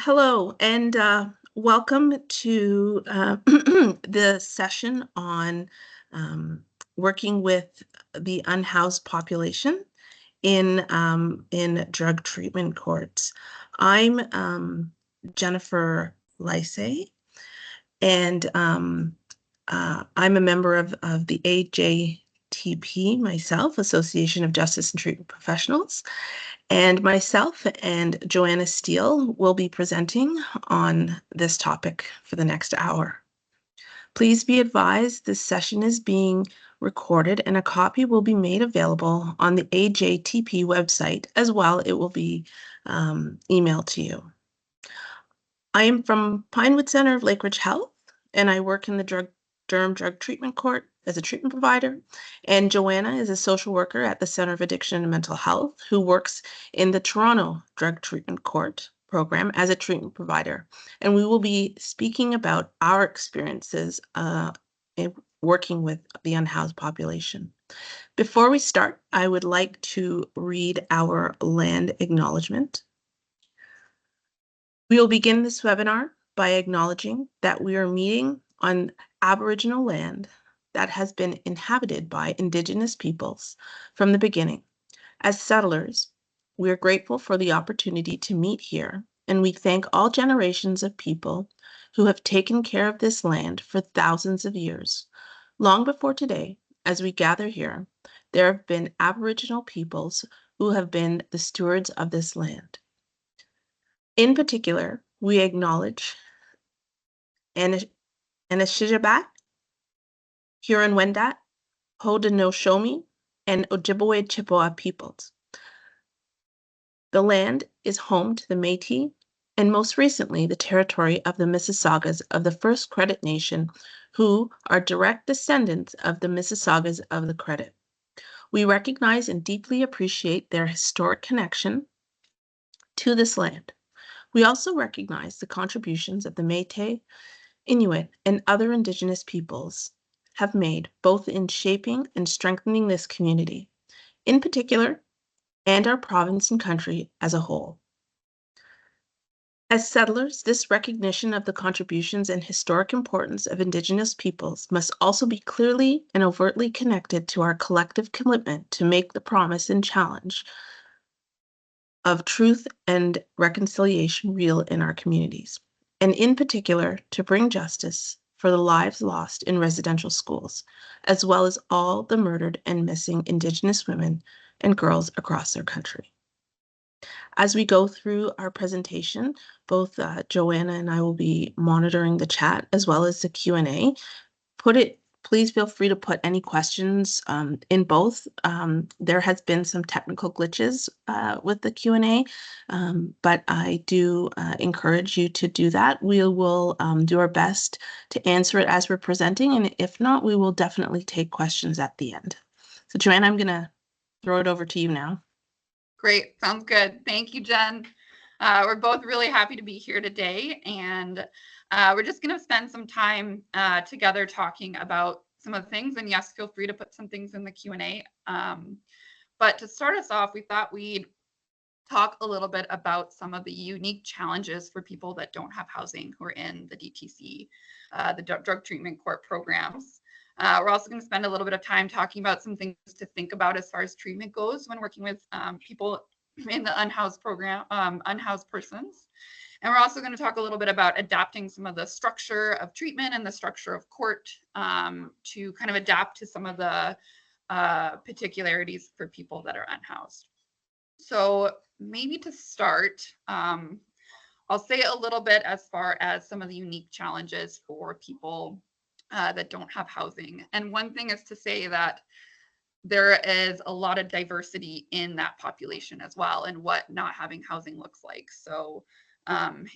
Hello, and welcome to the session on working with the unhoused population in drug treatment courts. I'm Jennifer Lysay, and I'm a member of the AJTP myself, Association of Justice and Treatment Professionals. And myself and Joanna Steele will be presenting on this topic for the next hour. Please be advised this session is being recorded and a copy will be made available on the AJTP website as well. It will be emailed to you. I am from Pinewood Center of Lake Ridge Health, and I work in the Durham Drug Treatment Court as a treatment provider. And Joanna is a social worker at the Center of Addiction and Mental Health who works in the Toronto Drug Treatment Court program as a treatment provider. And we will be speaking about our experiences in working with the unhoused population. Before we start, I would like to read our land acknowledgement. We will begin this webinar by acknowledging that we are meeting on Aboriginal land that has been inhabited by Indigenous peoples from the beginning. As settlers, we are grateful for the opportunity to meet here, and we thank all generations of people who have taken care of this land for thousands of years. Long before today, as we gather here, there have been Aboriginal peoples who have been the stewards of this land. In particular, we acknowledge Anishinaabe, Huron-Wendat, Haudenosaunee, and Ojibwe Chippewa peoples. The land is home to the Métis and most recently the territory of the Mississaugas of the First Credit Nation, who are direct descendants of the Mississaugas of the Credit. We recognize and deeply appreciate their historic connection to this land. We also recognize the contributions of the Métis, Inuit, and other Indigenous peoples have made both in shaping and strengthening this community, in particular, and our province and country as a whole. As settlers, this recognition of the contributions and historic importance of Indigenous peoples must also be clearly and overtly connected to our collective commitment to make the promise and challenge of truth and reconciliation real in our communities, and in particular, to bring justice for the lives lost in residential schools, as well as all the murdered and missing Indigenous women and girls across our country. As we go through our presentation, both Joanna and I will be monitoring the chat as well as the Q&A. Please feel free to put any questions in both. There has been some technical glitches with the Q&A, but I do encourage you to do that. We will do our best to answer it as we're presenting, and if not, we will definitely take questions at the end. So Joanna, I'm gonna throw it over to you now. Great, sounds good. Thank you, Jen. We're both really happy to be here today, and we're just going to spend some time together talking about some of the things, and yes, feel free to put some things in the Q&A. But to start us off, we thought we'd talk a little bit about some of the unique challenges for people that don't have housing who are in the DTC, the drug treatment court programs. We're also going to spend a little bit of time talking about some things to think about as far as treatment goes when working with people in the unhoused program, unhoused persons. And we're also going to talk a little bit about adapting some of the structure of treatment and the structure of court to kind of adapt to some of the particularities for people that are unhoused. So maybe to start, I'll say a little bit as far as some of the unique challenges for people that don't have housing. And one thing is to say that there is a lot of diversity in that population as well, and what not having housing looks like. So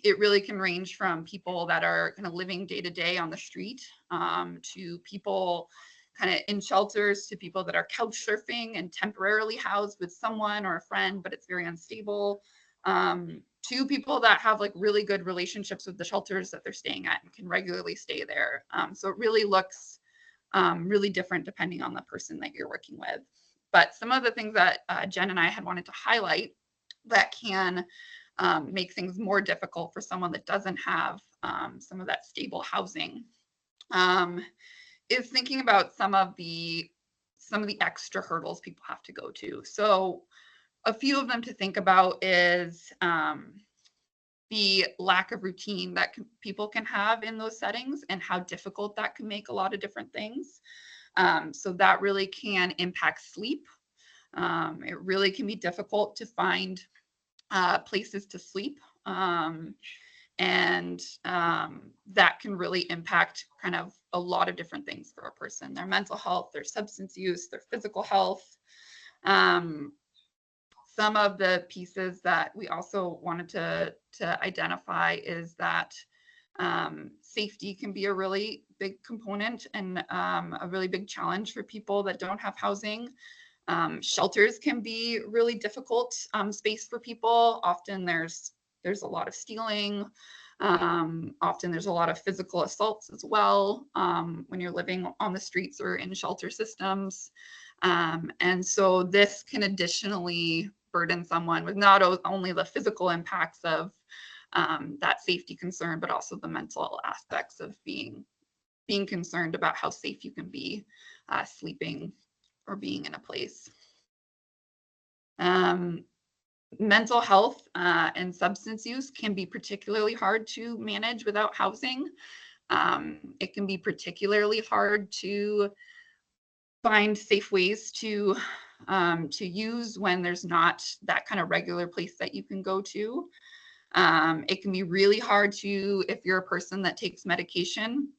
it really can range from people that are kind of living day to day on the street to people kind of in shelters, to people that are couch surfing and temporarily housed with someone or a friend, but it's very unstable, to people that have like really good relationships with the shelters that they're staying at and can regularly stay there. So it really looks really different depending on the person that you're working with. But some of the things that Jen and I had wanted to highlight that can make things more difficult for someone that doesn't have some of that stable housing, is thinking about some of the extra hurdles people have to go to. So a few of them to think about is the lack of routine that people can have in those settings and how difficult that can make a lot of different things. So that really can impact sleep. It really can be difficult to find places to sleep. And that can really impact kind of a lot of different things for a person, their mental health, their substance use, their physical health. Some of the pieces that we also wanted to identify is that safety can be a really big component and a really big challenge for people that don't have housing. Shelters can be really difficult space for people. Often there's a lot of stealing. Often there's a lot of physical assaults as well when you're living on the streets or in shelter systems. And so this can additionally burden someone with not only the physical impacts of that safety concern, but also the mental aspects of being concerned about how safe you can be sleeping or being in a place. Mental health and substance use can be particularly hard to manage without housing. It can be particularly hard to find safe ways to use when there's not that kind of regular place that you can go to. It can be really hard to, if you're a person that takes medication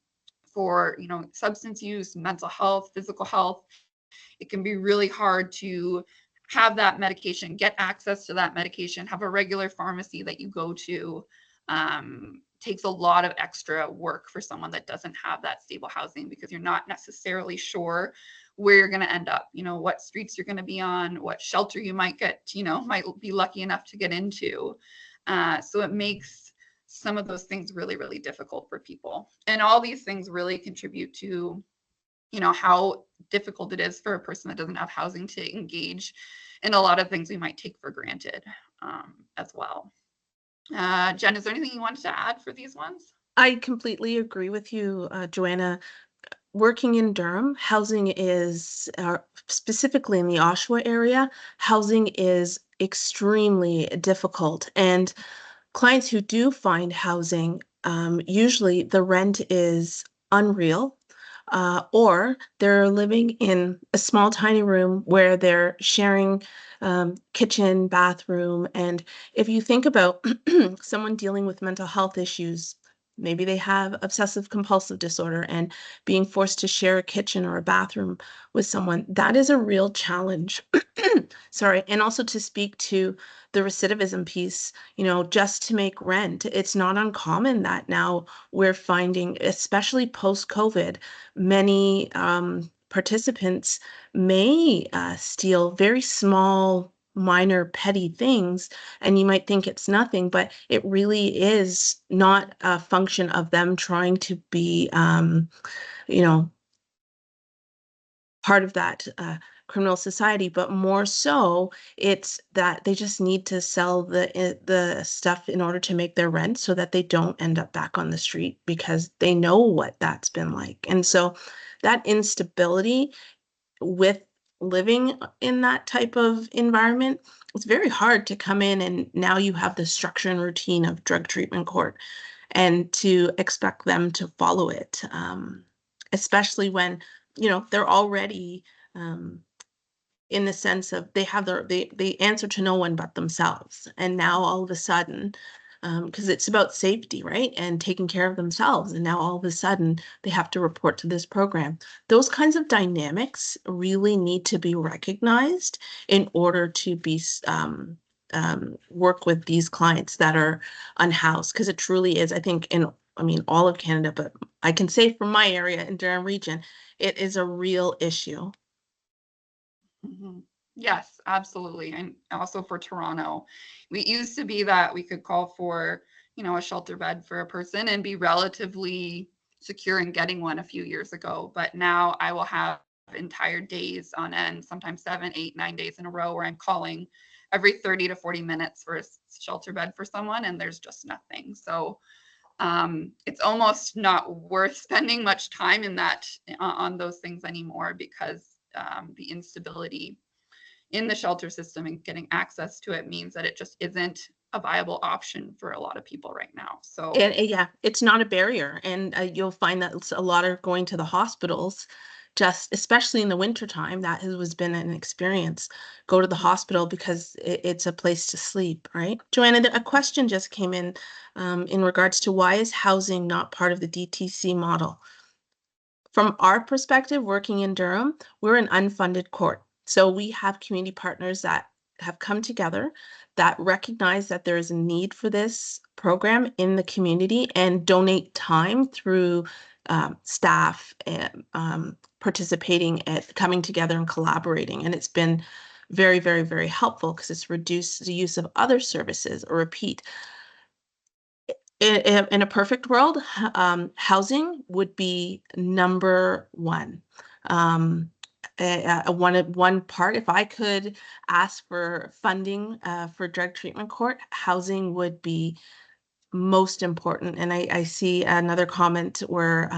for, substance use, mental health, physical health, it can be really hard to have that medication, get access to that medication, have a regular pharmacy that you go to. Takes a lot of extra work for someone that doesn't have that stable housing, because you're not necessarily sure where you're going to end up, what streets you're going to be on, what shelter you might get, might be lucky enough to get into. So it makes some of those things really, really difficult for people. And all these things really contribute to, how difficult it is for a person that doesn't have housing to engage in a lot of things we might take for granted as well. Jen, is there anything you wanted to add for these ones? I completely agree with you, Joanna. Working in Durham, housing is, specifically in the Oshawa area, housing is extremely difficult. And clients who do find housing, usually the rent is unreal, or they're living in a small, tiny room where they're sharing kitchen, bathroom. And if you think about someone dealing with mental health issues, maybe they have obsessive compulsive disorder, and being forced to share a kitchen or a bathroom with someone, that is a real challenge. Sorry. And also to speak to the recidivism piece, just to make rent, it's not uncommon that now we're finding, especially post-COVID, many participants may steal very small, minor, petty things, and you might think it's nothing, but it really is not a function of them trying to be, part of that criminal society, but more so it's that they just need to sell the stuff in order to make their rent, so that they don't end up back on the street, because they know what that's been like. And so that instability with living in that type of environment, it's very hard to come in and now you have the structure and routine of drug treatment court, and to expect them to follow it, especially when they're already in the sense of they answer to no one but themselves. And now all of a sudden, because it's about safety, right, and taking care of themselves, and now all of a sudden they have to report to this program. Those kinds of dynamics really need to be recognized in order to be work with these clients that are unhoused, because it truly is, I think, all of Canada, but I can say from my area in Durham region, it is a real issue. Mm-hmm. Yes, absolutely. And also for Toronto, we used to be that we could call for, a shelter bed for a person and be relatively secure in getting one a few years ago. But now I will have entire days on end, sometimes 7, 8, 9 days in a row, where I'm calling every 30 to 40 minutes for a shelter bed for someone, and there's just nothing. So it's almost not worth spending much time in that on those things anymore, because the instability in the shelter system and getting access to it means that it just isn't a viable option for a lot of people right now. So yeah, it's not a barrier, and you'll find that a lot are going to the hospitals, just especially in the wintertime. That has been an experience. Go to the hospital because it's a place to sleep, right? Joanna, a question just came in regards to why is housing not part of the DTC model? From our perspective, working in Durham, we're an unfunded court. So we have community partners that have come together that recognize that there is a need for this program in the community and donate time through staff and participating at coming together and collaborating. And it's been very, very, very helpful because it's reduced the use of other services or repeat. In a perfect world, housing would be number one. One part, if I could ask for funding for drug treatment court, housing would be most important. And I see another comment where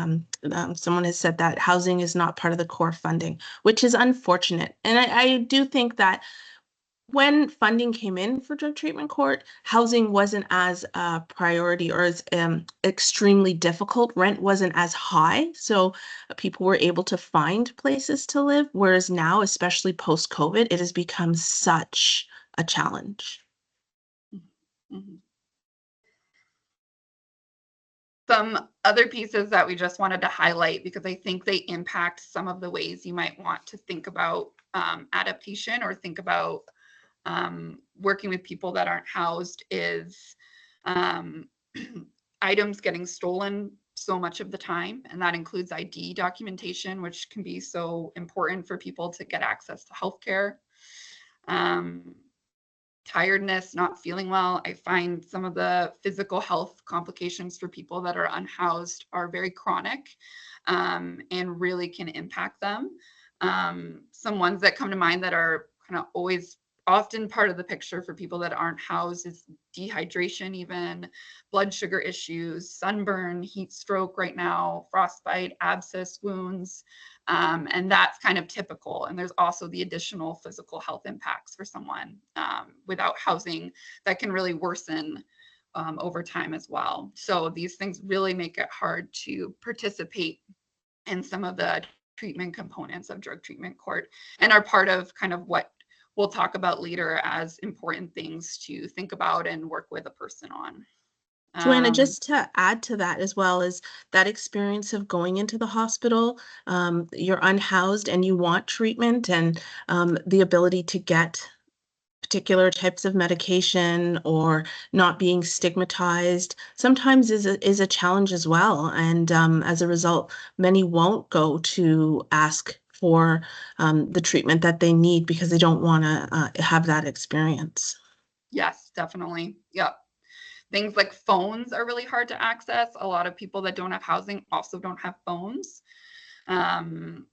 someone has said that housing is not part of the core funding, which is unfortunate. And I do think that when funding came in for drug treatment court, housing wasn't as a priority or as extremely difficult. Rent wasn't as high, so people were able to find places to live. Whereas now, especially post-COVID, it has become such a challenge. mm-hmm. Some other pieces that we just wanted to highlight, because I think they impact some of the ways you might want to think about adaptation or think about working with people that aren't housed, is items getting stolen so much of the time. And that includes ID documentation, which can be so important for people to get access to healthcare. Tiredness, not feeling well. I find some of the physical health complications for people that are unhoused are very chronic and really can impact them. Some ones that come to mind that are kind of always often part of the picture for people that aren't housed is dehydration, even blood sugar issues, sunburn, heat stroke right now, frostbite, abscess, wounds. And that's kind of typical. And there's also the additional physical health impacts for someone without housing that can really worsen over time as well. So these things really make it hard to participate in some of the treatment components of drug treatment court, and are part of kind of what we'll talk about later as important things to think about and work with a person on. Joanna, just to add to that as well, is that experience of going into the hospital, you're unhoused and you want treatment, and the ability to get particular types of medication or not being stigmatized sometimes is a challenge as well. And as a result, many won't go to ask for the treatment that they need because they don't want to have that experience. Yes, definitely. Yep. Things like phones are really hard to access. A lot of people that don't have housing also don't have phones. And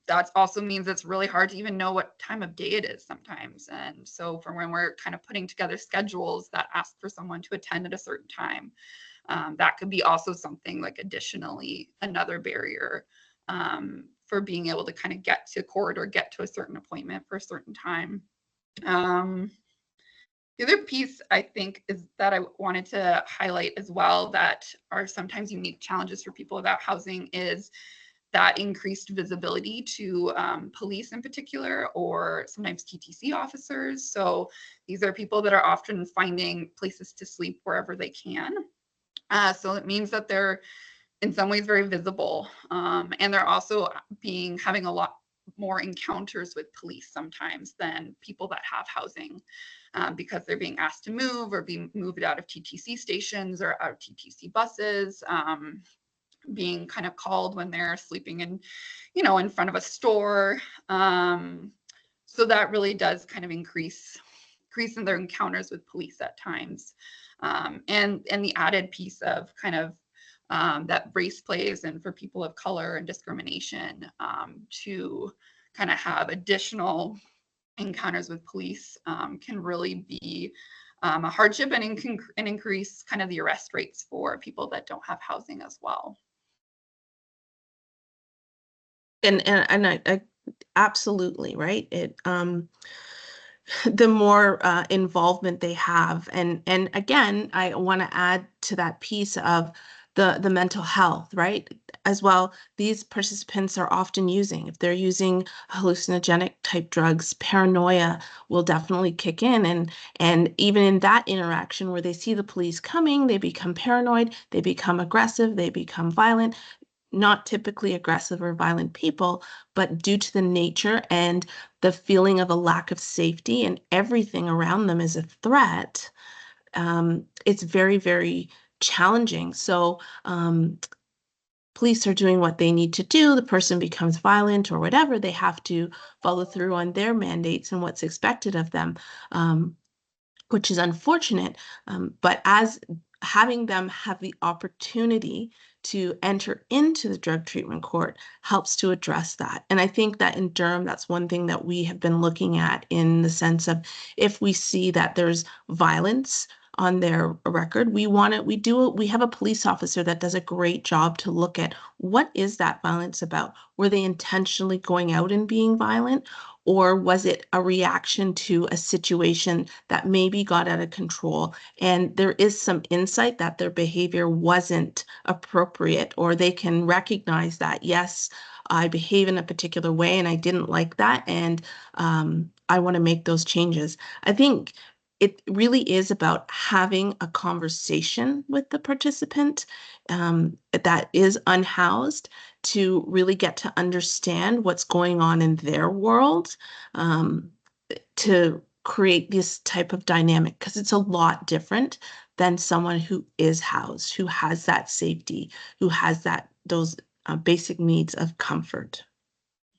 that also means it's really hard to even know what time of day it is sometimes. And so for when we're kind of putting together schedules that ask for someone to attend at a certain time, that could be also something like additionally another barrier for being able to kind of get to court or get to a certain appointment for a certain time. The other piece I think is that I wanted to highlight as well that are sometimes unique challenges for people without housing is that increased visibility to police in particular, or sometimes TTC officers. So these are people that are often finding places to sleep wherever they can. So it means that they're in some ways very visible, and they're also having a lot more encounters with police sometimes than people that have housing, because they're being asked to move or be moved out of TTC stations or out of TTC buses, being kind of called when they're sleeping in front of a store. So that really does kind of increase in their encounters with police at times. And the added piece of kind of that race plays, and for people of color and discrimination, to kind of have additional encounters with police can really be a hardship and increase kind of the arrest rates for people that don't have housing as well. And I absolutely, right. The more involvement they have, and again, I want to add to that piece of the mental health, right? As well, these participants are often using, if they're using hallucinogenic type drugs, paranoia will definitely kick in, and even in that interaction where they see the police coming, they become paranoid, they become aggressive, they become violent. Not typically aggressive or violent people, but due to the nature and the feeling of a lack of safety and everything around them is a threat, it's very, very challenging. So police are doing what they need to do. The person becomes violent or whatever. They have to follow through on their mandates and what's expected of them. Which is unfortunate. But as having them have the opportunity to enter into the drug treatment court helps to address that. And I think that in Durham, that's one thing that we have been looking at, in the sense of, if we see that there's violence on their record, we have a police officer that does a great job to look at, what is that violence about? Were they intentionally going out and being violent? Or was it a reaction to a situation that maybe got out of control? And there is some insight that their behavior wasn't appropriate, or they can recognize that, yes, I behave in a particular way and I didn't like that, and I want to make those changes. I think it really is about having a conversation with the participant that is unhoused, to really get to understand what's going on in their world, to create this type of dynamic, because it's a lot different than someone who is housed, who has that safety, who has those basic needs of comfort.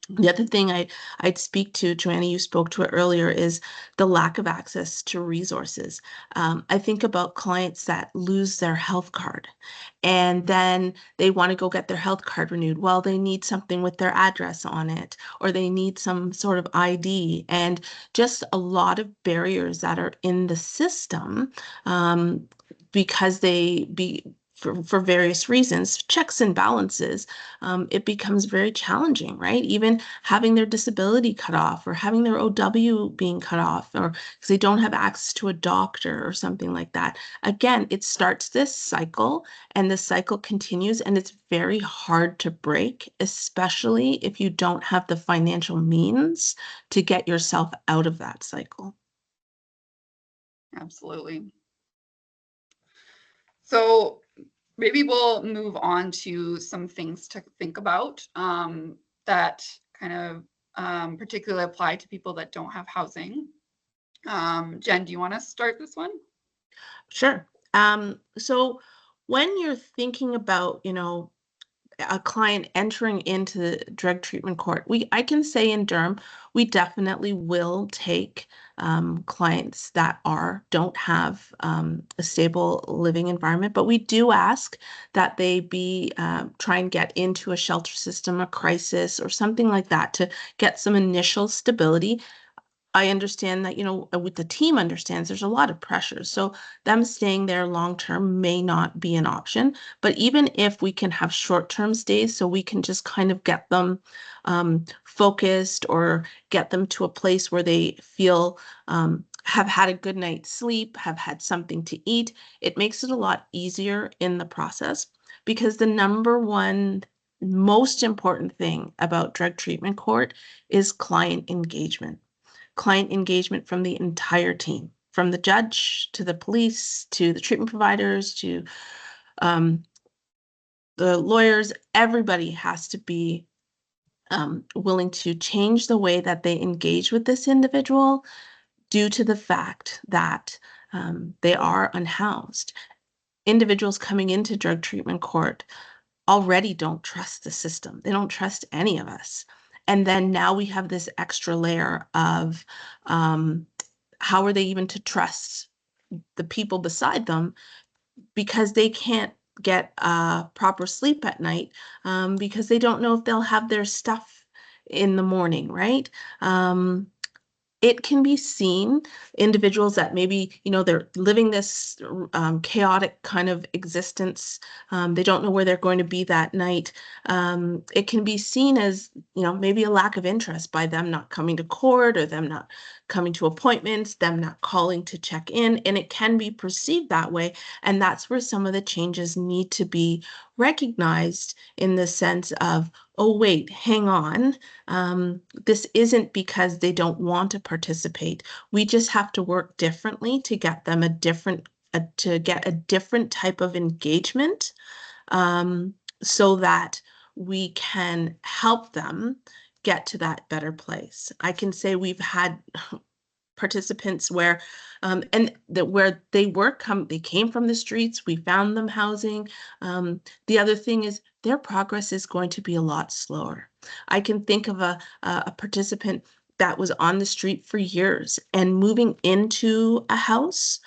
The other thing I'd speak to, Joanna, you spoke to it earlier, is the lack of access to resources. I think about clients that lose their health card, and then they want to go get their health card renewed. Well, they need something with their address on it, or they need some sort of ID, and just a lot of barriers that are in the system, because for various reasons, checks and balances, it becomes very challenging, right? Even having their disability cut off, or having their OW being cut off, or because they don't have access to a doctor or something like that. Again, it starts this cycle, and the cycle continues, and it's very hard to break, especially if you don't have the financial means to get yourself out of that cycle. Absolutely. So maybe we'll move on to some things to think about that kind of particularly apply to people that don't have housing. Jen, do you want to start this one? Sure. So when you're thinking about, a client entering into the drug treatment court, I can say in Durham, we definitely will take clients that don't have a stable living environment, but we do ask that they try and get into a shelter system, a crisis, or something like that, to get some initial stability. I understand that, with the team understands there's a lot of pressure. So them staying there long term may not be an option. But even if we can have short-term stays, so we can just kind of get them focused, or get them to a place where they feel have had a good night's sleep, have had something to eat, it makes it a lot easier in the process, because the number one most important thing about drug treatment court is client engagement. Client engagement from the entire team, from the judge to the police to the treatment providers to the lawyers. Everybody has to be willing to change the way that they engage with this individual, due to the fact that they are unhoused. Individuals coming into drug treatment court already don't trust the system. They don't trust any of us. And then now we have this extra layer of how are they even to trust the people beside them, because they can't get proper sleep at night, because they don't know if they'll have their stuff in the morning, right? it can be seen, individuals that maybe, they're living this chaotic kind of existence. They don't know where they're going to be that night. It can be seen as, maybe a lack of interest by them not coming to court or them not coming to appointments, them not calling to check in, and it can be perceived that way. And that's where some of the changes need to be recognized in the sense of, oh, wait, hang on. This isn't because they don't want to participate. We just have to work differently to get them a different type of engagement, so that we can help them get to that better place. I can say we've had participants where they came from the streets, we found them housing. The other thing is their progress is going to be a lot slower. I can think of a participant that was on the street for years, and moving into a house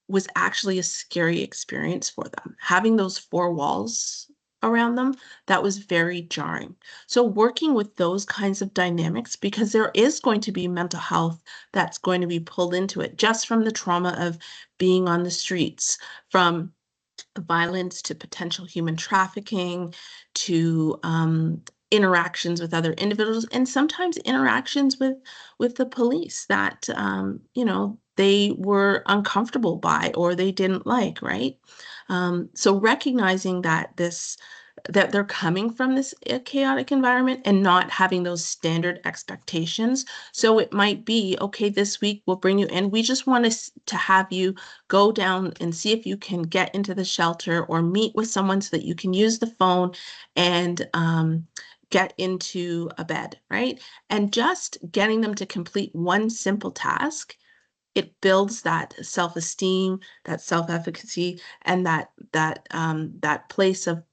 was actually a scary experience for them. Having those four walls around them, that was very jarring. So working with those kinds of dynamics, because there is going to be mental health that's going to be pulled into it, just from the trauma of being on the streets, from violence to potential human trafficking to interactions with other individuals, and sometimes interactions with the police that they were uncomfortable by or they didn't like, right? So recognizing that they're coming from this chaotic environment and not having those standard expectations. So it might be, okay, this week we'll bring you in. We just want to have you go down and see if you can get into the shelter or meet with someone so that you can use the phone and get into a bed, right? And just getting them to complete one simple task, it builds that self-esteem, that self-efficacy, and that place of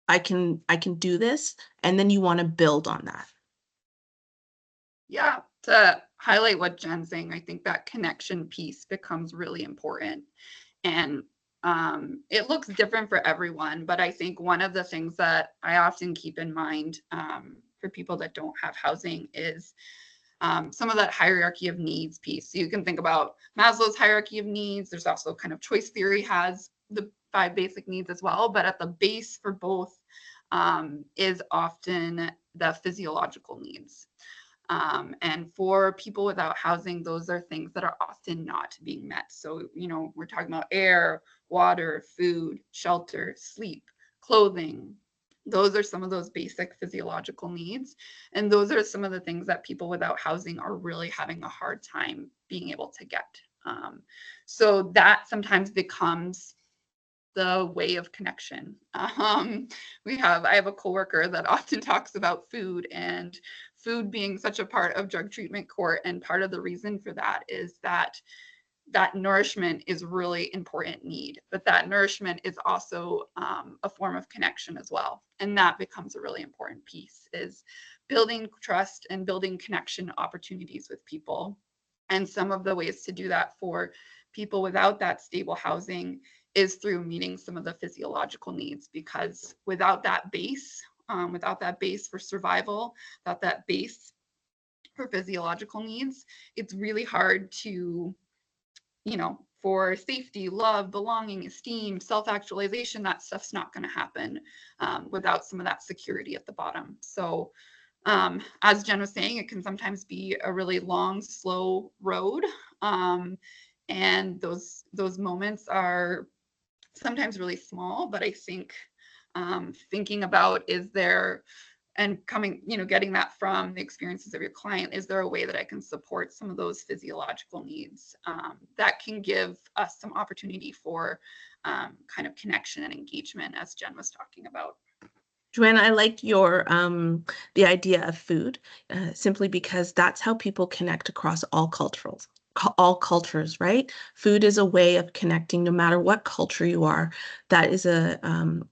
I can do this, and then you want to build on that. Yeah, to highlight what Jen's saying, I think that connection piece becomes really important. And it looks different for everyone, but I think one of the things that I often keep in mind for people that don't have housing is some of that hierarchy of needs piece. So you can think about Maslow's hierarchy of needs. There's also kind of choice theory has the 5 basic needs as well, but at the base for both is often the physiological needs. And for people without housing, those are things that are often not being met. So, we're talking about air, water, food, shelter, sleep, clothing. Those are some of those basic physiological needs. And those are some of the things that people without housing are really having a hard time being able to get. So that sometimes becomes the way of connection. I have a coworker that often talks about food and food being such a part of drug treatment court. And part of the reason for that is that nourishment is really important need, but that nourishment is also a form of connection as well. And that becomes a really important piece, is building trust and building connection opportunities with people. And some of the ways to do that for people without that stable housing is through meeting some of the physiological needs, because without that base for survival, without that base for physiological needs, it's really hard to, for safety, love, belonging, esteem, self-actualization, that stuff's not going to happen without some of that security at the bottom. So as Jen was saying, it can sometimes be a really long, slow road. And those moments are sometimes really small, but I think thinking about, is there, and coming, getting that from the experiences of your client, is there a way that I can support some of those physiological needs that can give us some opportunity for kind of connection and engagement, as Jen was talking about. Joanna, I liked your the idea of food, simply because that's how people connect across all cultures, right? Food is a way of connecting, no matter what culture you are. That is a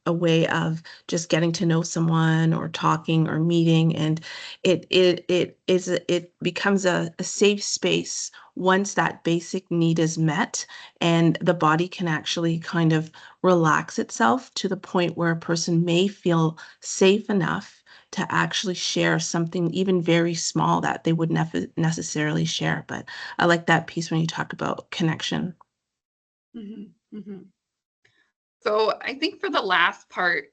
way of just getting to know someone or talking or meeting, and it becomes a safe space once that basic need is met, and the body can actually kind of relax itself to the point where a person may feel safe enough to actually share something even very small that they would necessarily share. But I like that piece when you talk about connection. Mm-hmm. Mm-hmm. So I think for the last part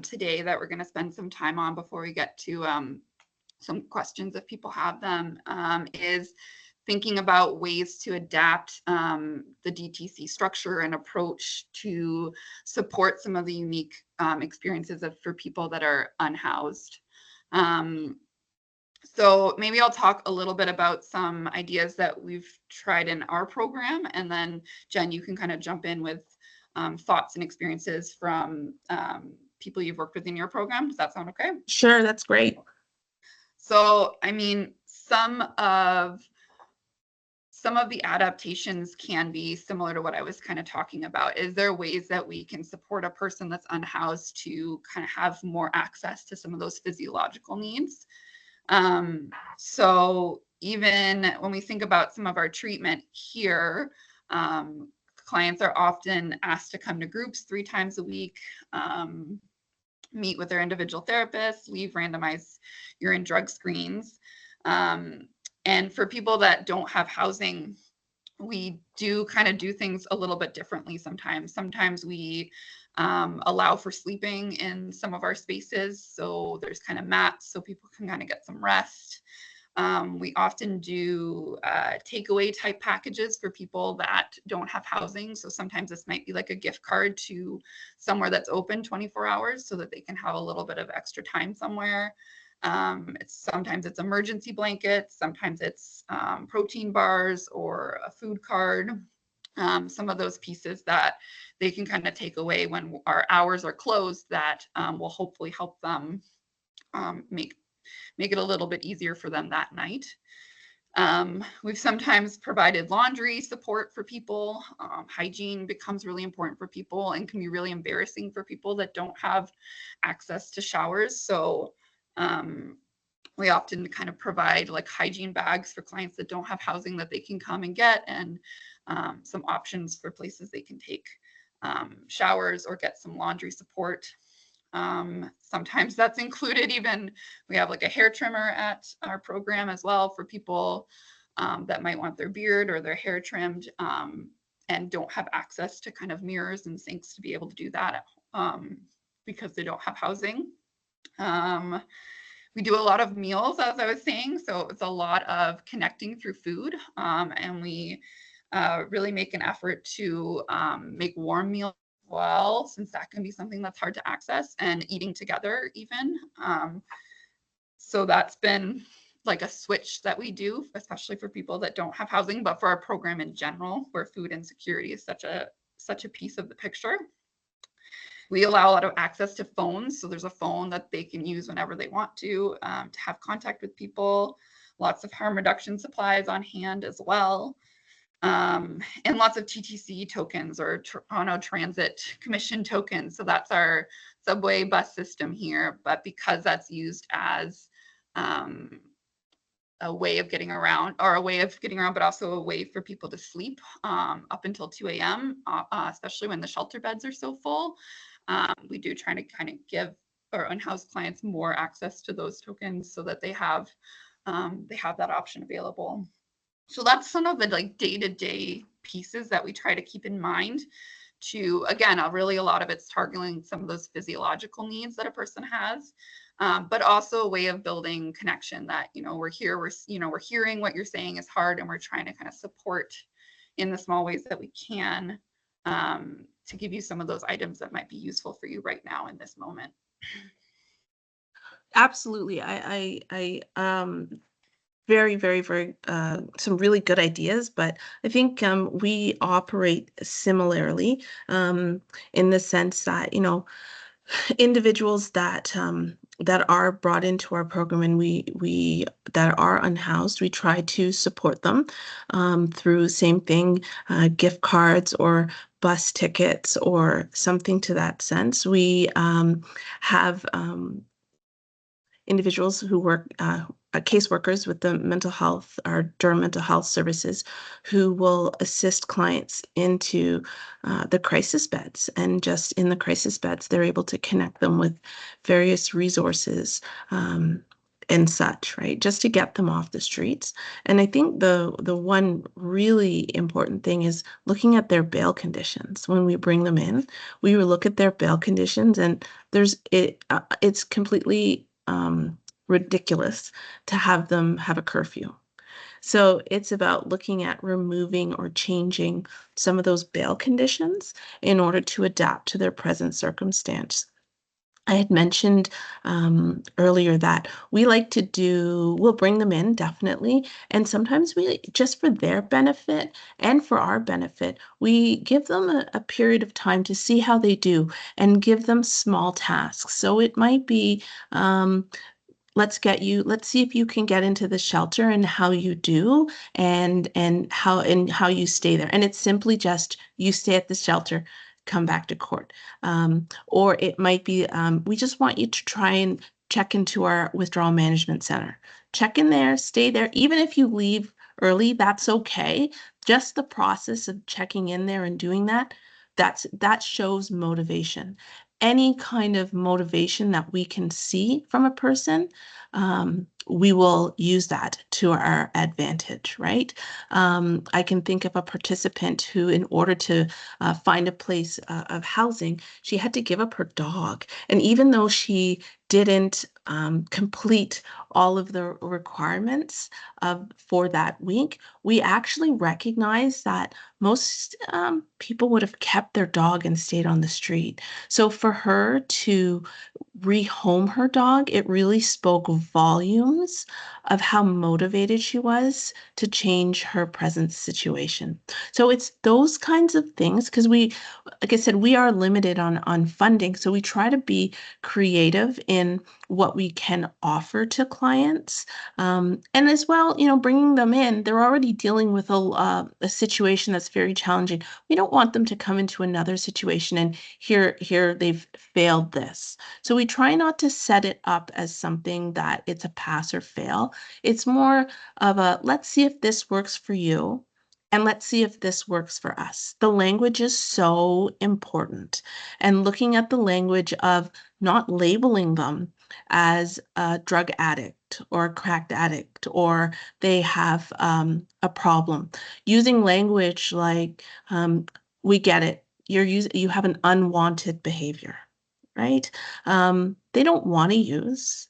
today that we're going to spend some time on before we get to some questions if people have them, is thinking about ways to adapt the DTC structure and approach to support some of the unique experiences for people that are unhoused. So maybe I'll talk a little bit about some ideas that we've tried in our program, and then Jen, you can kind of jump in with thoughts and experiences from people you've worked with in your program. Does that sound okay? Sure, that's great. So, I mean, some of the adaptations can be similar to what I was kind of talking about. Is there ways that we can support a person that's unhoused to kind of have more access to some of those physiological needs? So even when we think about some of our treatment here, clients are often asked to come to groups 3 times a week, meet with their individual therapists, leave randomized urine drug screens. And for people that don't have housing, we do kind of do things a little bit differently sometimes. Sometimes we allow for sleeping in some of our spaces. So there's kind of mats so people can kind of get some rest. We often do takeaway type packages for people that don't have housing. So sometimes this might be like a gift card to somewhere that's open 24 hours so that they can have a little bit of extra time somewhere. Sometimes it's emergency blankets, sometimes it's protein bars or a food card. Some of those pieces that they can kind of take away when our hours are closed that will hopefully help them make it a little bit easier for them that night. We've sometimes provided laundry support for people. Hygiene becomes really important for people and can be really embarrassing for people that don't have access to showers. So we often kind of provide like hygiene bags for clients that don't have housing that they can come and get, and some options for places they can take showers or get some laundry support. Sometimes that's included even, we have like a hair trimmer at our program as well for people that might want their beard or their hair trimmed and don't have access to kind of mirrors and sinks to be able to do that because they don't have housing. We do a lot of meals, as I was saying, so it's a lot of connecting through food, and we really make an effort to make warm meals as well, since that can be something that's hard to access, and eating together even. So that's been like a switch that we do, especially for people that don't have housing, but for our program in general, where food insecurity is such a piece of the picture. We allow a lot of access to phones. So there's a phone that they can use whenever they want to have contact with people. Lots of harm reduction supplies on hand as well. And lots of TTC tokens or Toronto Transit Commission tokens. So that's our subway bus system here. But because that's used as a way of getting around, but also a way for people to sleep up until 2 a.m., especially when the shelter beds are so full. We do try to kind of give our unhoused clients more access to those tokens so that they have that option available. So that's some of the like day-to-day pieces that we try to keep in mind to, again, really a lot of it's targeting some of those physiological needs that a person has, but also a way of building connection that, we're here, we're hearing what you're saying is hard, and we're trying to kind of support in the small ways that we can to give you some of those items that might be useful for you right now in this moment. Absolutely. Very, very, very, some really good ideas, but I think we operate similarly in the sense that, individuals that that are brought into our program and we that are unhoused, we try to support them through same thing, gift cards or bus tickets or something to that sense. We have individuals who work caseworkers with the mental health, our Durham mental health services, who will assist clients into the crisis beds. And just in the crisis beds, they're able to connect them with various resources and such, right? Just to get them off the streets. And I think the one really important thing is looking at their bail conditions. When we bring them in, we will look at their bail conditions, and it's completely ridiculous to have them have a curfew. So it's about looking at removing or changing some of those bail conditions in order to adapt to their present circumstance. I had mentioned earlier that we'll bring them in definitely. And sometimes we, just for their benefit and for our benefit, we give them a period of time to see how they do and give them small tasks. So it might be, let's see if you can get into the shelter and how you do and how you stay there. And it's simply just you stay at the shelter, come back to court. Or it might be we just want you to try and check into our withdrawal management center. Check in there, stay there. Even if you leave early, that's okay. Just the process of checking in there and doing that shows motivation. Any kind of motivation that we can see from a person, we will use that to our advantage, right? I can think of a participant who, in order to find a place of housing, she had to give up her dog. And even though she didn't complete all of the requirements for that week, we actually recognized that most people would have kept their dog and stayed on the street. So for her to rehome her dog, it really spoke volumes of how motivated she was to change her present situation. So it's those kinds of things, because like I said, we are limited on funding. So we try to be creative in what we can offer to clients. And as well, bringing them in, they're already dealing with a situation that's very challenging. We don't want them to come into another situation and here they've failed this. So we try not to set it up as something that it's a pass or fail. It's more of a, let's see if this works for you. And let's see if this works for us. The language is so important. And looking at the language of not labeling them as a drug addict or a crack addict, or they have a problem. Using language like, we get it. You have an unwanted behavior, right? They don't want to use,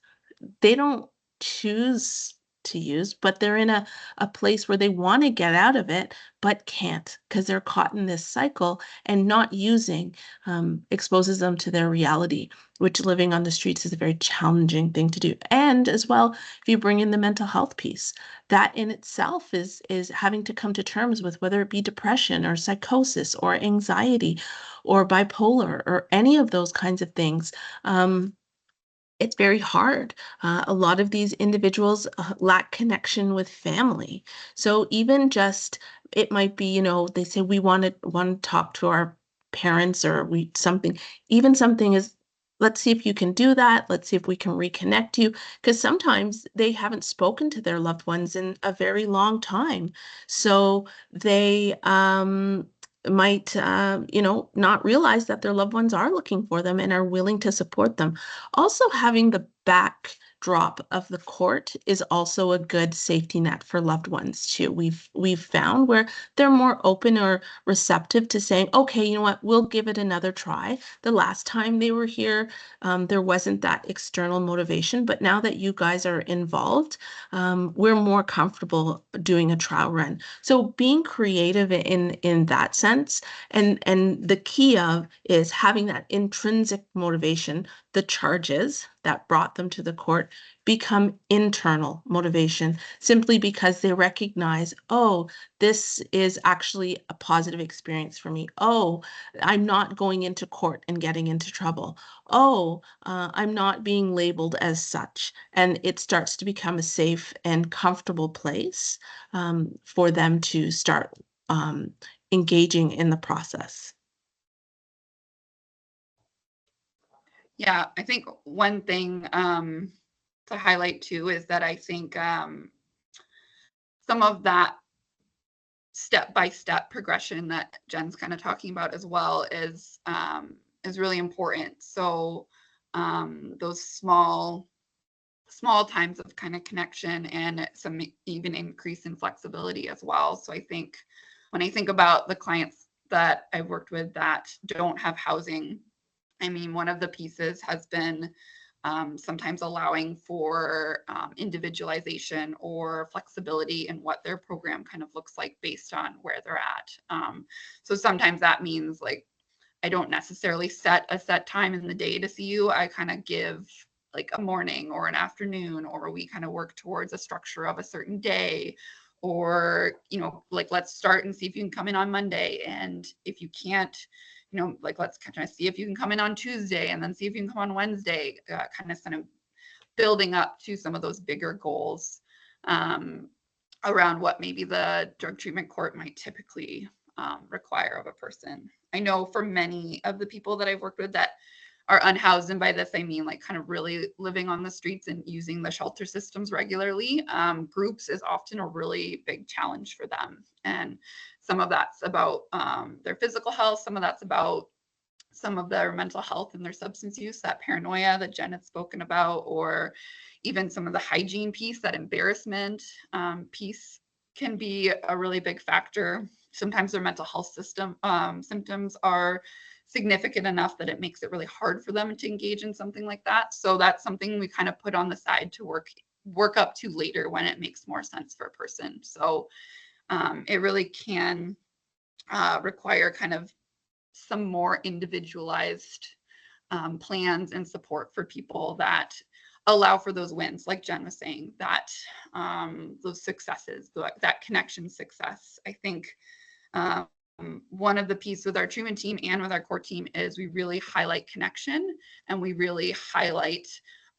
they don't choose to use, but they're in a place where they want to get out of it, but can't because they're caught in this cycle, and not using exposes them to their reality, which living on the streets is a very challenging thing to do. And as well, if you bring in the mental health piece, that in itself is having to come to terms with whether it be depression or psychosis or anxiety or bipolar or any of those kinds of things. It's very hard. A lot of these individuals lack connection with family. So even just, it might be, they say we want to talk to our parents, or even something is, let's see if you can do that. Let's see if we can reconnect you. Because sometimes they haven't spoken to their loved ones in a very long time. So they might, not realize that their loved ones are looking for them and are willing to support them. Also, having the backdrop of the court is also a good safety net for loved ones too. We've found where they're more open or receptive to saying, okay, you know what, we'll give it another try. The last time they were here, there wasn't that external motivation, but now that you guys are involved, we're more comfortable doing a trial run. So being creative in that sense, and the key of is having that intrinsic motivation. The charges that brought them to the court become internal motivation, simply because they recognize, oh, this is actually a positive experience for me. Oh, I'm not going into court and getting into trouble. Oh, I'm not being labeled as such. And it starts to become a safe and comfortable place for them to start engaging in the process. Yeah, I think one thing to highlight too is that I think some of that step-by-step progression that Jen's kind of talking about as well is really important. So those small times of kind of connection and some even increase in flexibility as well. So I think when I think about the clients that I've worked with that don't have housing, I mean, one of the pieces has been sometimes allowing for individualization or flexibility in what their program kind of looks like based on where they're at. So sometimes that means like, I don't necessarily set a set time in the day to see you. I kind of give like a morning or an afternoon, or we kind of work towards a structure of a certain day, or, you know, like let's start and see if you can come in on Monday. And if you can't, you know, like let's kind of see if you can come in on Tuesday and then see if you can come on Wednesday, kind of building up to some of those bigger goals around what maybe the drug treatment court might typically require of a person. I know for many of the people that I've worked with that are unhoused, and by this I mean like kind of really living on the streets and using the shelter systems regularly, groups is often a really big challenge for them. And some of that's about their physical health, some of that's about some of their mental health and their substance use, that paranoia that Jen had spoken about, or even some of the hygiene piece, that embarrassment piece can be a really big factor. Sometimes their mental health symptoms are significant enough that it makes it really hard for them to engage in something like that. So that's something we kind of put on the side to work up to later when it makes more sense for a person. So it really can require kind of some more individualized plans and support for people that allow for those wins, like Jen was saying, that those successes, that connection success. I think one of the pieces with our treatment team and with our core team is we really highlight connection, and we really highlight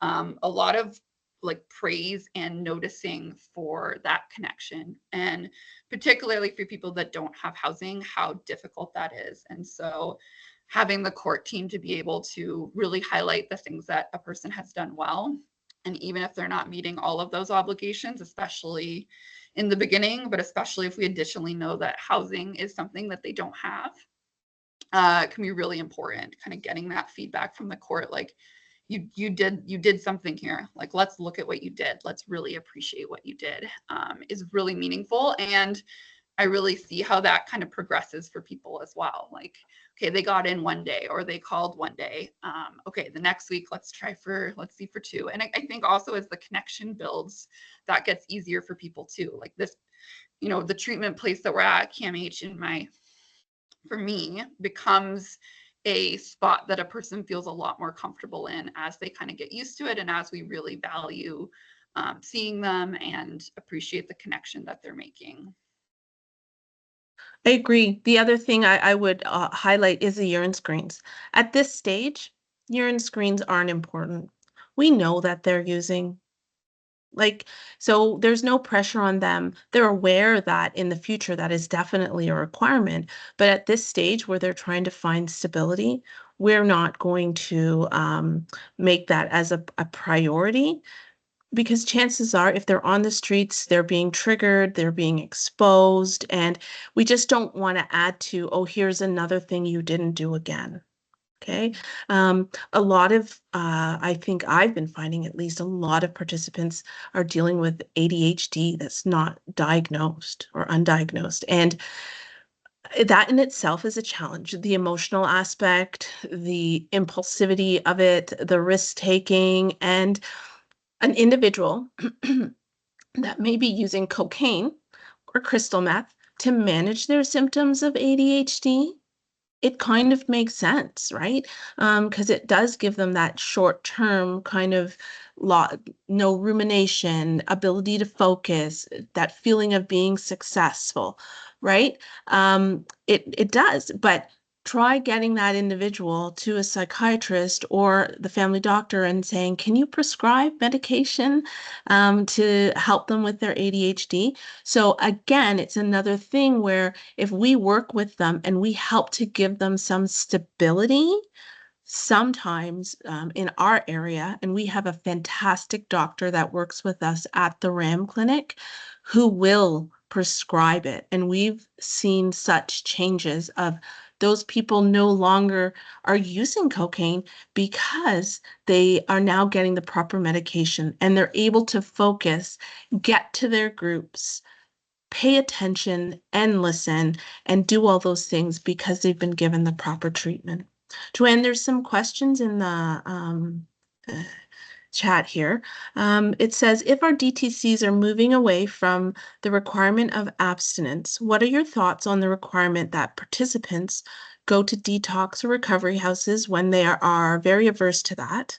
a lot of like praise and noticing for that connection, and particularly for people that don't have housing, how difficult that is. And so having the court team to be able to really highlight the things that a person has done well, and even if they're not meeting all of those obligations, especially in the beginning, but especially if we additionally know that housing is something that they don't have, can be really important. Kind of getting that feedback from the court, like you did something here. Like, let's look at what you did. Let's really appreciate what you did, is really meaningful. And I really see how that kind of progresses for people as well. Like, okay, they got in one day, or they called one day. Okay, the next week, let's see for two. And I think also as the connection builds, that gets easier for people too. Like this, you know, the treatment place that we're at, CAMH, for me, becomes a spot that a person feels a lot more comfortable in as they kind of get used to it, and as we really value seeing them and appreciate the connection that they're making. I agree. The other thing I would highlight is the urine screens. At this stage, urine screens aren't important. We know that they're using. So there's no pressure on them. They're aware that in the future that is definitely a requirement. But at this stage where they're trying to find stability, we're not going to make that as a priority. Because chances are, if they're on the streets, they're being triggered, they're being exposed, and we just don't want to add to, oh, here's another thing you didn't do again. Okay. A lot of, I think I've been finding at least a lot of participants are dealing with ADHD that's not diagnosed or undiagnosed. And that in itself is a challenge. The emotional aspect, the impulsivity of it, the risk taking, and an individual that may be using cocaine or crystal meth to manage their symptoms of ADHD, it kind of makes sense, right? Because it does give them that short-term kind of no rumination, ability to focus, that feeling of being successful, right? It does, but try getting that individual to a psychiatrist or the family doctor and saying, can you prescribe medication to help them with their ADHD? So again, it's another thing where if we work with them and we help to give them some stability, sometimes in our area, and we have a fantastic doctor that works with us at the RAM clinic who will prescribe it. And we've seen such changes of those people no longer are using cocaine because they are now getting the proper medication and they're able to focus, get to their groups, pay attention and listen and do all those things because they've been given the proper treatment. Joanne, there's some questions in the uh, chat here. It says, if our DTCs are moving away from the requirement of abstinence, what are your thoughts on the requirement that participants go to detox or recovery houses when they are very averse to that?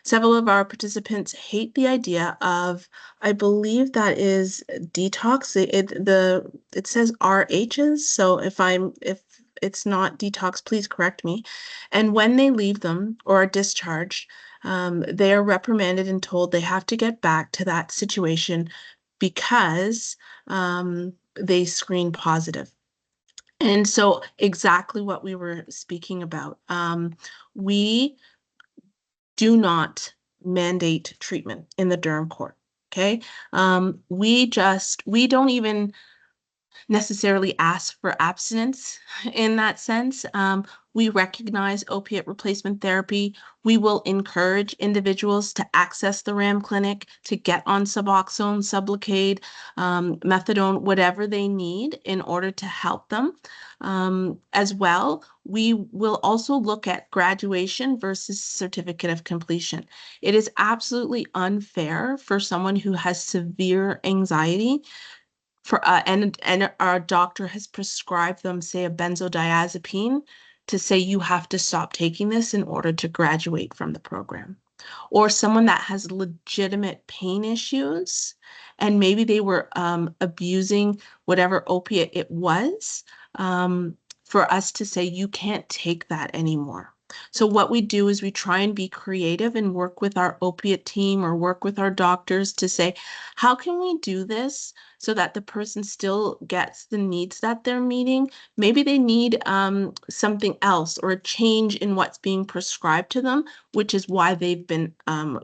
Several of our participants hate the idea of, I believe that is detox. It says RHs. So if it's not detox, please correct me. And when they leave them or are discharged, they are reprimanded and told they have to get back to that situation because they screen positive. And so exactly what we were speaking about. We do not mandate treatment in the Durham court. Okay. We don't even necessarily ask for abstinence in that sense. We recognize opiate replacement therapy. We will encourage individuals to access the RAM clinic to get on Suboxone, Sublocade, methadone, whatever they need in order to help them. As well, we will also look at graduation versus certificate of completion. It is absolutely unfair for someone who has severe anxiety and our doctor has prescribed them, say, a benzodiazepine to say you have to stop taking this in order to graduate from the program. Or someone that has legitimate pain issues and maybe they were abusing whatever opiate it was, for us to say you can't take that anymore. So what we do is we try and be creative and work with our opiate team or work with our doctors to say, how can we do this so that the person still gets the needs that they're meeting? Maybe they need something else or a change in what's being prescribed to them, which is why they've been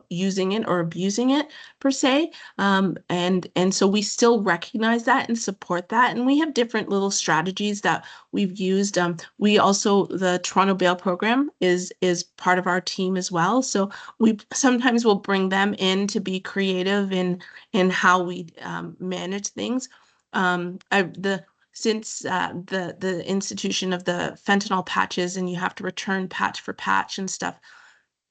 using it or abusing it per se. And so we still recognize that and support that. And we have different little strategies that we've used. We also, the Toronto Bail Program is part of our team as well. So we sometimes will bring them in to be creative in how we manage things. Since the institution of the fentanyl patches and you have to return patch for patch and stuff,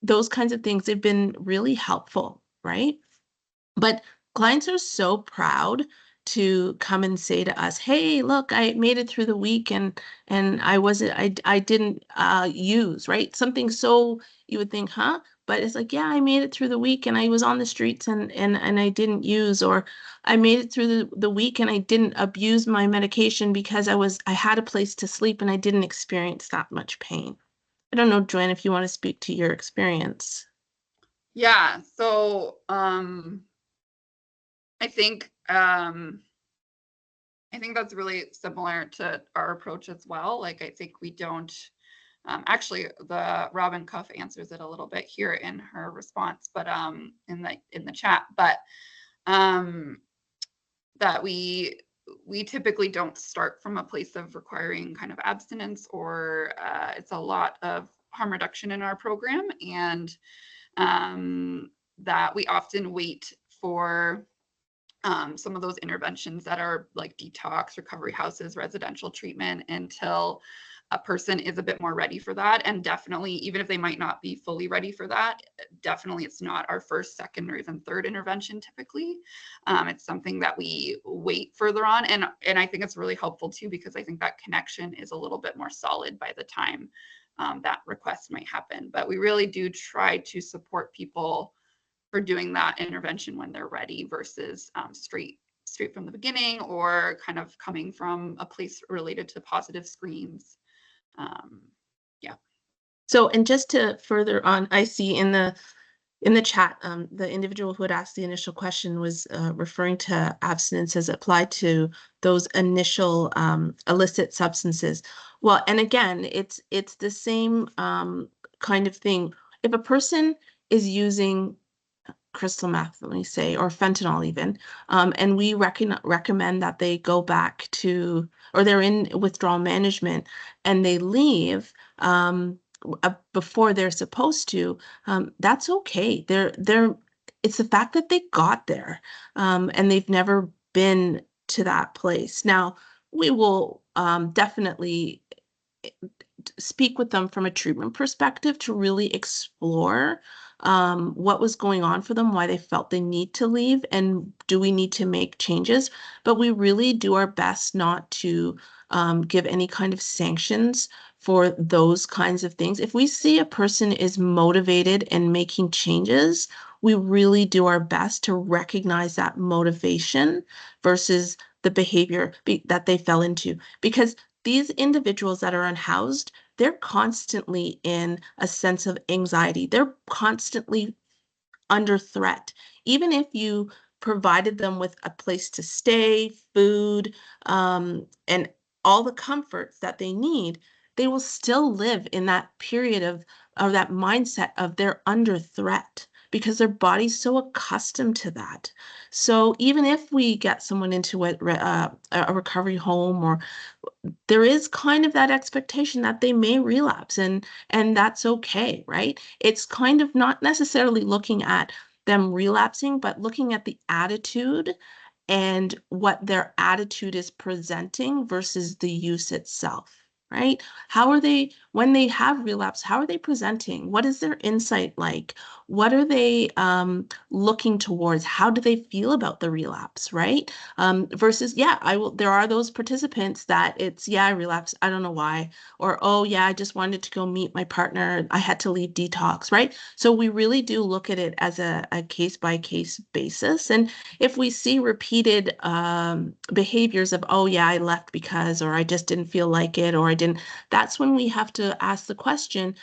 those kinds of things, they've been really helpful, right? But clients are so proud to come and say to us, hey, look, I made it through the week and I didn't use, right? Something so you would think, huh? But it's like, yeah, I made it through the week and I was on the streets and I didn't use, or I made it through the week and I didn't abuse my medication because I had a place to sleep and I didn't experience that much pain. I don't know, Joanne, if you want to speak to your experience. Yeah. So I think that's really similar to our approach as well. Like, I think we don't actually, the Robin Cuff answers it a little bit here in her response, but in the chat, but that we typically don't start from a place of requiring kind of abstinence, or it's a lot of harm reduction in our program, and that we often wait for some of those interventions that are like detox, recovery houses, residential treatment until a person is a bit more ready for that. And definitely, even if they might not be fully ready for that, definitely it's not our first, second, or even third intervention typically. It's something that we wait further on. And I think it's really helpful too, because I think that connection is a little bit more solid by the time that request might happen. But we really do try to support people for doing that intervention when they're ready versus straight from the beginning, or kind of coming from a place related to positive screens. Yeah. So, and just to further on, I see in the chat, the individual who had asked the initial question was referring to abstinence as applied to those initial illicit substances. Well, and again, it's the same kind of thing. If a person is using crystal meth, let me say, or fentanyl even, and we recommend that they go back to, or they're in withdrawal management and they leave before they're supposed to, that's okay. It's the fact that they got there, and they've never been to that place. Now, we will definitely speak with them from a treatment perspective to really explore what was going on for them, why they felt they need to leave, and do we need to make changes? But we really do our best not to give any kind of sanctions for those kinds of things. If we see a person is motivated and making changes, we really do our best to recognize that motivation versus the behavior that they fell into. Because these individuals that are unhoused, they're constantly in a sense of anxiety. They're constantly under threat. Even if you provided them with a place to stay, food, and all the comforts that they need, they will still live in that period of that mindset of they're under threat because their body's so accustomed to that. So even if we get someone into a recovery home, or there is kind of that expectation that they may relapse, and that's okay, right? It's kind of not necessarily looking at them relapsing, but looking at the attitude and what their attitude is presenting versus the use itself, right? How are they, when they have relapse, how are they presenting? What is their insight like? What are they looking towards? How do they feel about the relapse, right? Versus, yeah, there are those participants that it's, yeah, I relapsed, I don't know why. Or, oh, yeah, I just wanted to go meet my partner, I had to leave detox, right? So we really do look at it as a case by case basis. And if we see repeated behaviors of, oh, yeah, I left because, or I just didn't feel like it, or I didn't, that's when we have to ask the question,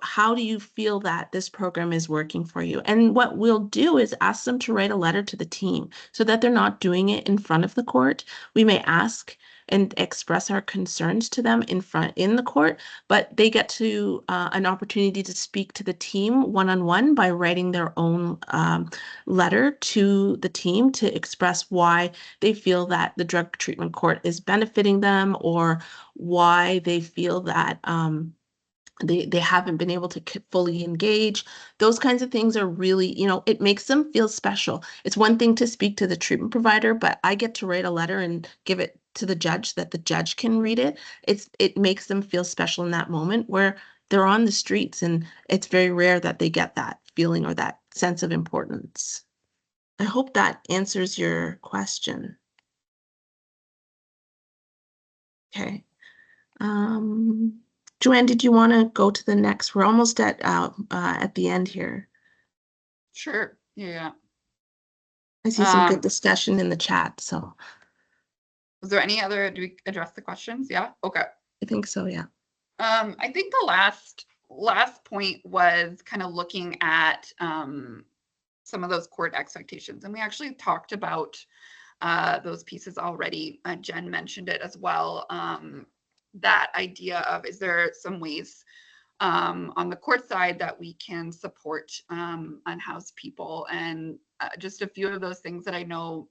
how do you feel that this program is working for you? And what we'll do is ask them to write a letter to the team so that they're not doing it in front of the court. We may ask and express our concerns to them in the court, but they get to an opportunity to speak to the team one-on-one by writing their own letter to the team to express why they feel that the drug treatment court is benefiting them, or why they feel that they haven't been able to fully engage. Those kinds of things are really, it makes them feel special. It's one thing to speak to the treatment provider, but I get to write a letter and give it to the judge that the judge can read it. It makes them feel special in that moment where they're on the streets, and it's very rare that they get that feeling or that sense of importance. I hope that answers your question. Okay. Joanne, did you want to go to the next? We're almost at the end here. Sure. Yeah. I see some good discussion in the chat. So, was there any other? Do we address the questions? Yeah. Okay. I think so. Yeah. I think the last point was kind of looking at some of those court expectations, and we actually talked about those pieces already. Jen mentioned it as well. That idea of, is there some ways on the court side that we can support unhoused people? And just a few of those things that I know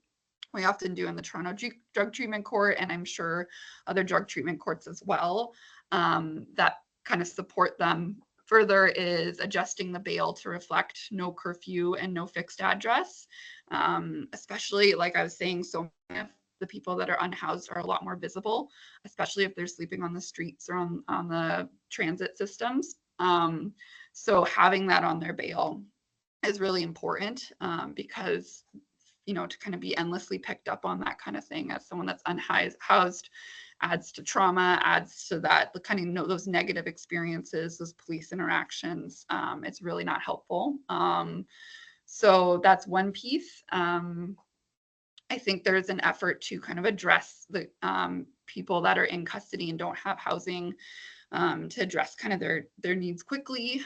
we often do in the Toronto Drug Treatment Court, and I'm sure other drug treatment courts as well, that kind of support them further, is adjusting the bail to reflect no curfew and no fixed address. Especially, like I was saying, so many of the people that are unhoused are a lot more visible, especially if they're sleeping on the streets or on the transit systems. So having that on their bail is really important, because to kind of be endlessly picked up on that kind of thing as someone that's unhoused adds to trauma, adds to that kind of those negative experiences, those police interactions. It's really not helpful. So that's one piece. I think there's an effort to kind of address the people that are in custody and don't have housing, to address kind of their needs quickly.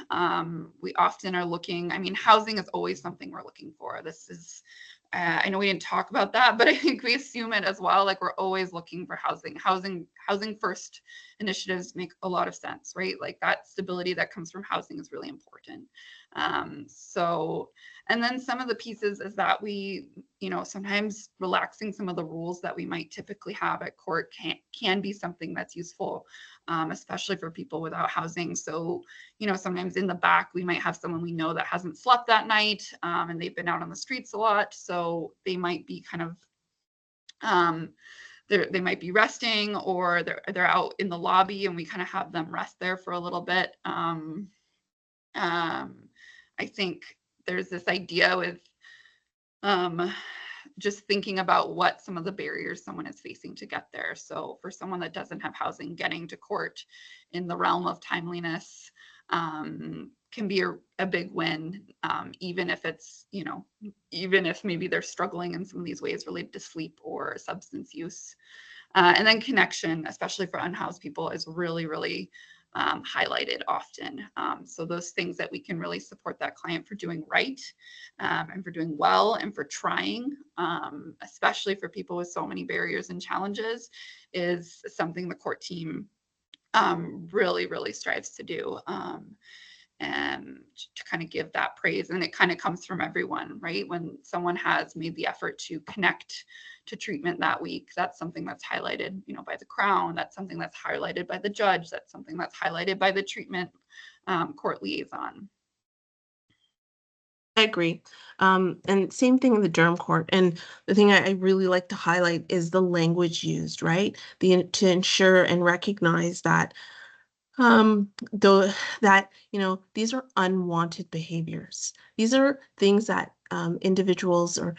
We often are looking, housing is always something we're looking for. This is I know we didn't talk about that, but I think we assume it as well. Like we're always looking for housing first initiatives make a lot of sense, right? Like that stability that comes from housing is really important. And then some of the pieces is that we, sometimes relaxing some of the rules that we might typically have at court can be something that's useful, especially for people without housing. So, sometimes in the back, we might have someone we know that hasn't slept that night, and they've been out on the streets a lot. So they might be kind of, they might be resting, or they're out in the lobby, and we kind of have them rest there for a little bit. I think there's this idea with just thinking about what some of the barriers someone is facing to get there. So for someone that doesn't have housing, getting to court in the realm of timeliness can be a big win, even if it's, even if maybe they're struggling in some of these ways related to sleep or substance use. And then connection, especially for unhoused people, is really, really highlighted often. So those things that we can really support that client for doing right, and for doing well, and for trying, especially for people with so many barriers and challenges, is something the court team really, really strives to do. And to kind of give that praise. And it kind of comes from everyone, right? When someone has made the effort to connect to treatment that week, that's something that's highlighted, by the Crown. That's something that's highlighted by the judge. That's something that's highlighted by the treatment court liaison. I agree. And same thing in the Durham court. And the thing I really like to highlight is the language used, right? To ensure and recognize that though that, these are unwanted behaviors. These are things that individuals, or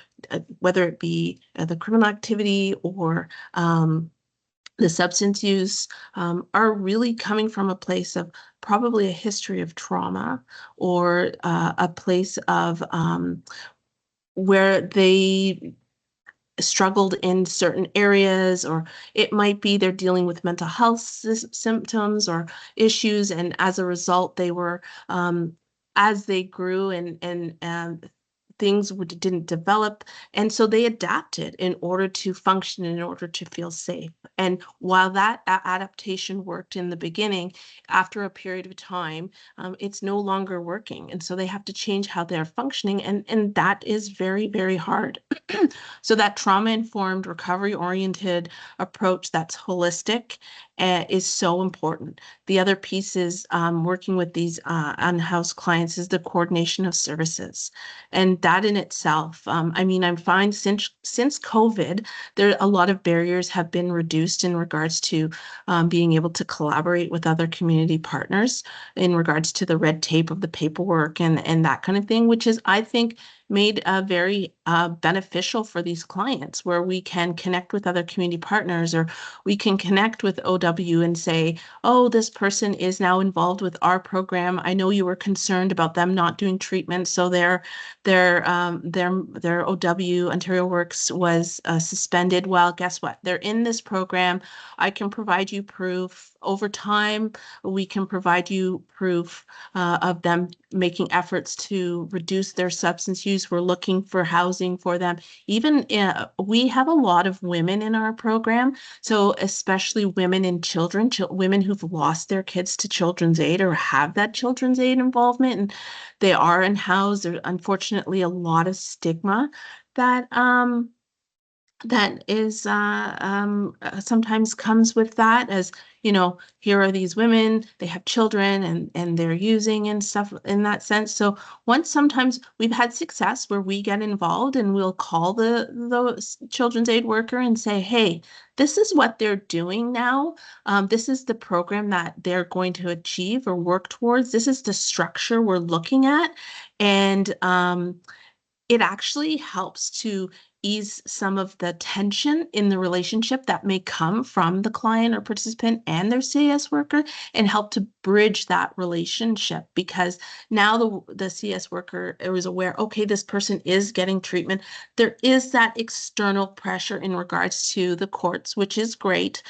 whether it be the criminal activity or the substance use, are really coming from a place of probably a history of trauma, or a place of where they struggled in certain areas, or it might be they're dealing with mental health symptoms or issues, and as a result they were, as they grew and things didn't develop, and so they adapted in order to function, in order to feel safe. And while that adaptation worked in the beginning, after a period of time, it's no longer working, and so they have to change how they're functioning, and that is very, very hard. So that trauma-informed, recovery-oriented approach that's holistic is so important. The other piece is, working with these unhoused clients, is the coordination of services. And that in itself, I find since COVID, a lot of barriers have been reduced in regards to being able to collaborate with other community partners in regards to the red tape of the paperwork and that kind of thing, which is, I think, made very beneficial for these clients, where we can connect with other community partners, or we can connect with OW and say, oh, this person is now involved with our program. I know you were concerned about them not doing treatment, so their OW, Ontario Works, was suspended. Well, guess what? They're in this program. I can provide you proof. Over time, we can provide you proof of them making efforts to reduce their substance use. We're looking for housing for them. Even we have a lot of women in our program, so especially women and children, women who've lost their kids to Children's Aid or have that Children's Aid involvement, and they are unhoused. There's unfortunately a lot of stigma that is sometimes comes with that, as here are these women, they have children, and they're using and stuff in that sense. So sometimes we've had success where we get involved, and we'll call the Children's Aid worker and say, hey, this is what they're doing now. This is the program that they're going to achieve or work towards. This is the structure we're looking at. And it actually helps to ease some of the tension in the relationship that may come from the client or participant and their CS worker, and help to bridge that relationship, because now the CS worker is aware, okay, this person is getting treatment. There is that external pressure in regards to the courts, which is great,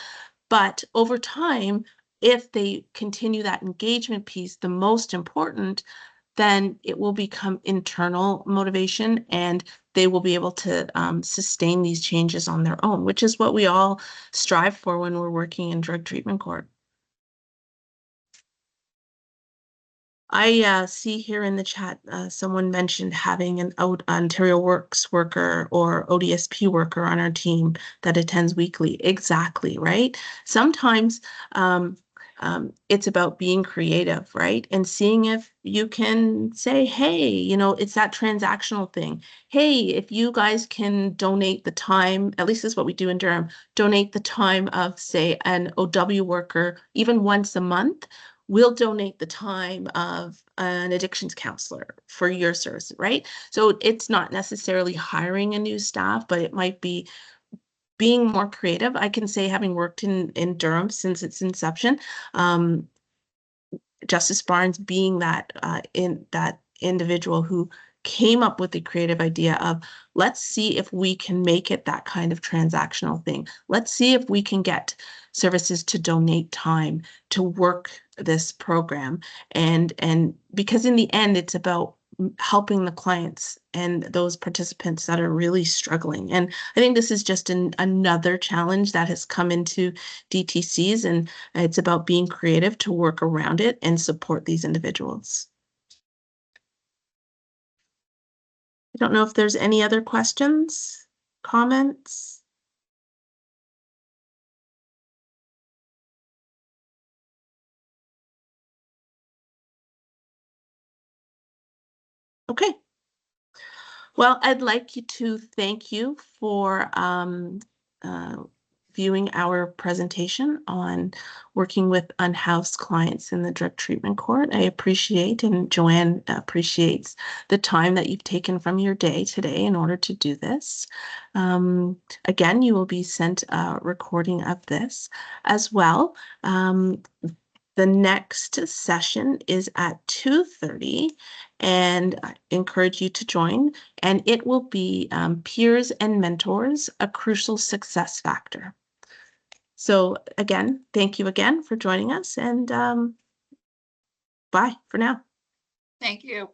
but over time, if they continue that engagement piece, the most important, then it will become internal motivation, and they will be able to sustain these changes on their own, which is what we all strive for when we're working in drug treatment court. I see here in the chat, someone mentioned having an Ontario Works worker or ODSP worker on our team that attends weekly. Exactly, right? Sometimes it's about being creative, right? And seeing if you can say, hey, you know, it's that transactional thing. Hey, if you guys can donate the time, at least this is what we do in Durham, donate the time of, say, an OW worker, even once a month, we'll donate the time of an addictions counselor for your service, right? So it's not necessarily hiring a new staff, but it might be being more creative. I can say, having worked in Durham since its inception, Justice Barnes being that individual who came up with the creative idea of, let's see if we can make it that kind of transactional thing. Let's see if we can get services to donate time to work this program. And because in the end, it's about helping the clients and those participants that are really struggling. And I think this is just another challenge that has come into DTCs, and it's about being creative to work around it and support these individuals. I don't know if there's any other questions, comments. Okay. Well, I'd like to thank you for viewing our presentation on working with unhoused clients in the drug treatment court. I appreciate, and Joanne appreciates, the time that you've taken from your day today in order to do this. Again, you will be sent a recording of this as well. The next session is at 2:30, and I encourage you to join, and it will be Peers and Mentors, a Crucial Success Factor. So again, thank you again for joining us, and bye for now. Thank you.